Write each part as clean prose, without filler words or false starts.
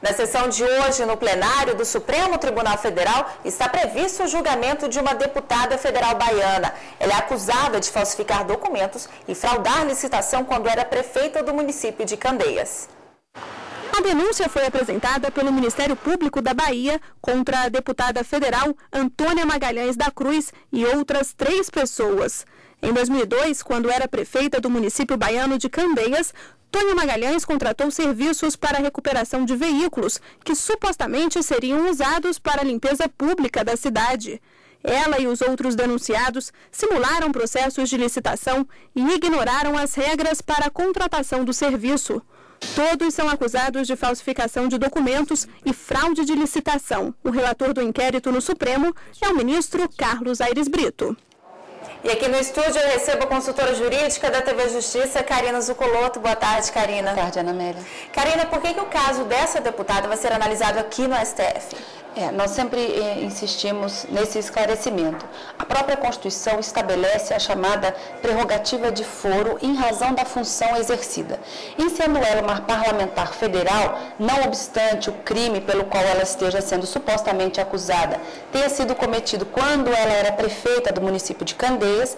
Na sessão de hoje, no plenário do Supremo Tribunal Federal, está previsto o julgamento de uma deputada federal baiana. Ela é acusada de falsificar documentos e fraudar licitação quando era prefeita do município de Candeias. A denúncia foi apresentada pelo Ministério Público da Bahia contra a deputada federal Antônia Magalhães da Cruz e outras 3 pessoas. Em 2002, quando era prefeita do município baiano de Candeias, Antônia Magalhães contratou serviços para a recuperação de veículos que supostamente seriam usados para a limpeza pública da cidade. Ela e os outros denunciados simularam processos de licitação e ignoraram as regras para a contratação do serviço. Todos são acusados de falsificação de documentos e fraude de licitação. O relator do inquérito no Supremo é o ministro Carlos Aires Brito. E aqui no estúdio eu recebo a consultora jurídica da TV Justiça, Karina Zucoloto. Boa tarde, Karina. Boa tarde, Ana Amélia. Karina, por que o caso dessa deputada vai ser analisado aqui no STF? Nós sempre insistimos nesse esclarecimento. A própria Constituição estabelece a chamada prerrogativa de foro em razão da função exercida. E sendo ela uma parlamentar federal, não obstante o crime pelo qual ela esteja sendo supostamente acusada tenha sido cometido quando ela era prefeita do município de Candeias,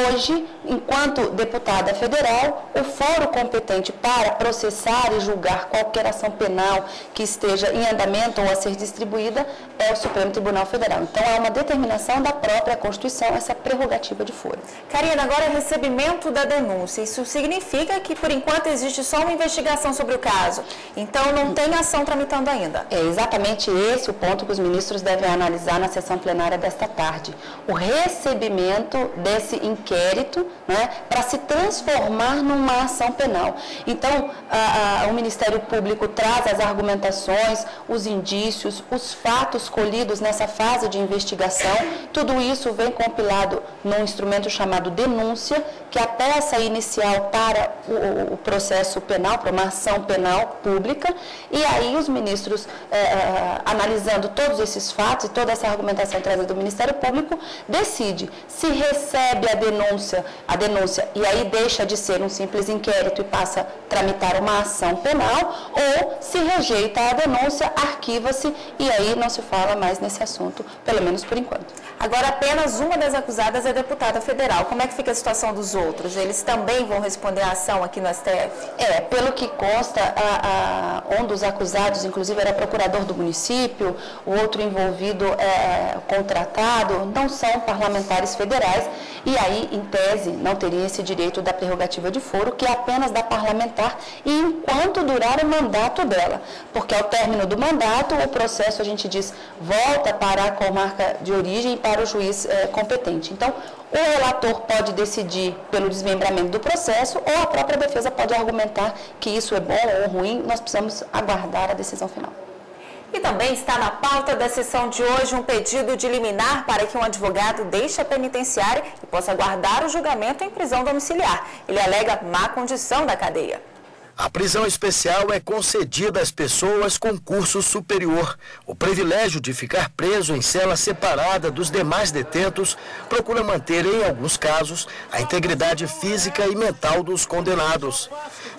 hoje, enquanto deputada federal, o foro competente para processar e julgar qualquer ação penal que esteja em andamento ou a ser distribuída é o Supremo Tribunal Federal. Então, há uma determinação da própria Constituição, essa prerrogativa de foro. Karina, agora é recebimento da denúncia. Isso significa que, por enquanto, existe só uma investigação sobre o caso. Então, não tem ação tramitando ainda. É exatamente esse o ponto que os ministros devem analisar na sessão plenária desta tarde. O recebimento desse inquérito, né, para se transformar numa ação penal. Então, o Ministério Público traz as argumentações, os indícios, os fatos colhidos nessa fase de investigação. Tudo isso vem compilado num instrumento chamado denúncia, que é a peça inicial para o processo penal, para uma ação penal pública. E aí os ministros, analisando todos esses fatos e toda essa argumentação trazida do Ministério Público, decide se recebe a denúncia e aí deixa de ser um simples inquérito e passa a tramitar uma ação penal, ou se rejeita a denúncia, arquiva-se e aí não se fala mais nesse assunto, pelo menos por enquanto. Agora, apenas uma das acusadas é deputada federal. Como é que fica a situação dos outros? Eles também vão responder à ação aqui no STF? Pelo que consta, um dos acusados, inclusive, era procurador do município, o outro envolvido contratado, não são parlamentares federais, e aí, em tese, não teria esse direito da prerrogativa de foro, que é apenas da parlamentar, e enquanto durar o mandato dela. Porque ao término do mandato, o processo, a gente diz, volta para a comarca de origem e para o juiz competente. Então, o relator pode decidir pelo desmembramento do processo, ou a própria defesa pode argumentar que isso é bom ou ruim. Nós precisamos aguardar a decisão final. E também está na pauta da sessão de hoje um pedido de liminar para que um advogado deixe a penitenciária e possa aguardar o julgamento em prisão domiciliar. Ele alega má condição da cadeia. A prisão especial é concedida às pessoas com curso superior. O privilégio de ficar preso em cela separada dos demais detentos procura manter, em alguns casos, a integridade física e mental dos condenados.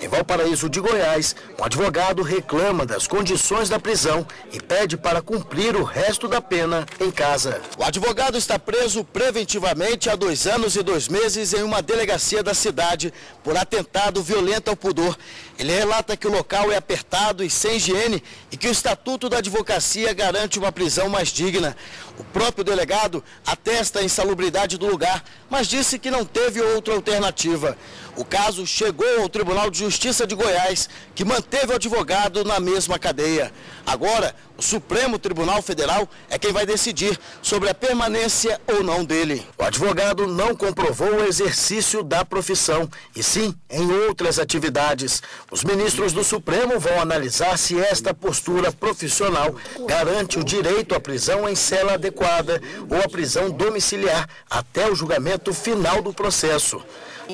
Em Valparaíso de Goiás, um advogado reclama das condições da prisão e pede para cumprir o resto da pena em casa. O advogado está preso preventivamente há 2 anos e 2 meses em uma delegacia da cidade por atentado violento ao pudor. Ele relata que o local é apertado e sem higiene e que o Estatuto da Advocacia garante uma prisão mais digna. O próprio delegado atesta a insalubridade do lugar, mas disse que não teve outra alternativa. O caso chegou ao Tribunal de Justiça de Goiás, que manteve o advogado na mesma cadeia. Agora, o Supremo Tribunal Federal é quem vai decidir sobre a permanência ou não dele. O advogado não comprovou o exercício da profissão, e sim em outras atividades. Os ministros do Supremo vão analisar se esta postura profissional garante o direito à prisão em cela adequada ou à prisão domiciliar até o julgamento final do processo.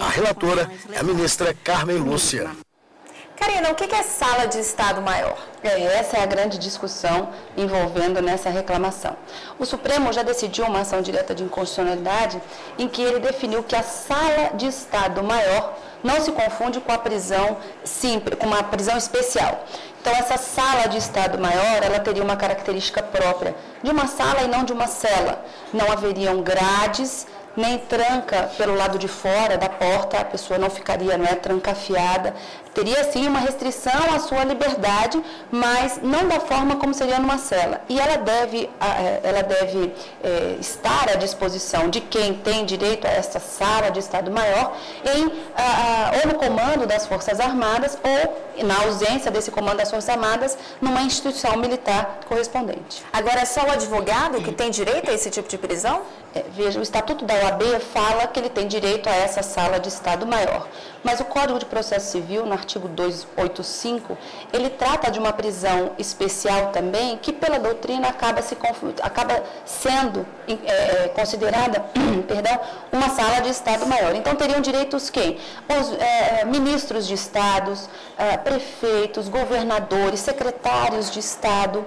A relatora é a ministra Carmen Lúcia. Karina, o que é sala de Estado maior? Essa é a grande discussão envolvendo nessa reclamação. O Supremo já decidiu uma ação direta de inconstitucionalidade em que ele definiu que a sala de Estado maior não se confunde com a prisão simples, com uma prisão especial. Então, essa sala de Estado Maior, ela teria uma característica própria de uma sala e não de uma cela. Não haveriam grades, nem tranca pelo lado de fora da porta, a pessoa não ficaria, trancafiada. Teria, sim, uma restrição à sua liberdade, mas não da forma como seria numa cela. E ela deve estar à disposição de quem tem direito a essa sala de Estado Maior, ou no comando das Forças Armadas, ou, na ausência desse comando das Forças Armadas, numa instituição militar correspondente. Agora, é só o advogado que tem direito a esse tipo de prisão? Veja, o Estatuto da OAB fala que ele tem direito a essa sala de Estado Maior. Mas o Código de Processo Civil, no artigo 285, ele trata de uma prisão especial também, que pela doutrina acaba sendo considerada uma sala de Estado Maior. Então, teriam direitos quem? Os ministros de estados, prefeitos, governadores, secretários de Estado,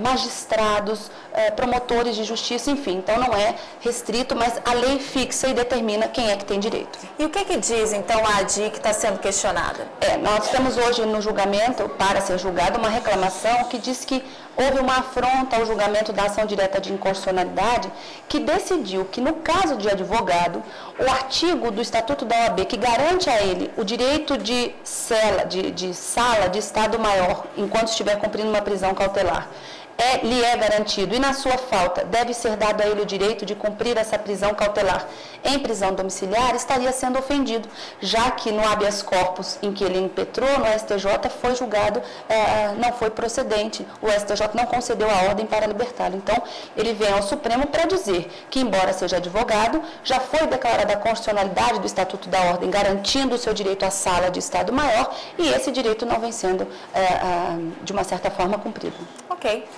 magistrados, promotores de justiça, enfim. Então, não é restrito, mas a lei fixa e determina quem é que tem direito. E o que diz, então, a ADI que está sendo questionada? Nós temos hoje no julgamento, para ser julgado, uma reclamação que diz que houve uma afronta ao julgamento da ação direta de inconstitucionalidade, que decidiu que, no caso de advogado, o artigo do Estatuto da OAB, que garante a ele o direito de sala de Estado Maior, enquanto estiver cumprindo uma prisão cautelar, lhe é garantido, e na sua falta deve ser dado a ele o direito de cumprir essa prisão cautelar em prisão domiciliar, estaria sendo ofendido, já que no habeas corpus em que ele impetrou no STJ foi julgado, não foi procedente, o STJ não concedeu a ordem para libertá-lo. Então, ele vem ao Supremo para dizer que, embora seja advogado, já foi declarada a constitucionalidade do Estatuto da Ordem, garantindo o seu direito à sala de Estado Maior, e esse direito não vem sendo, de uma certa forma, cumprido. Ok.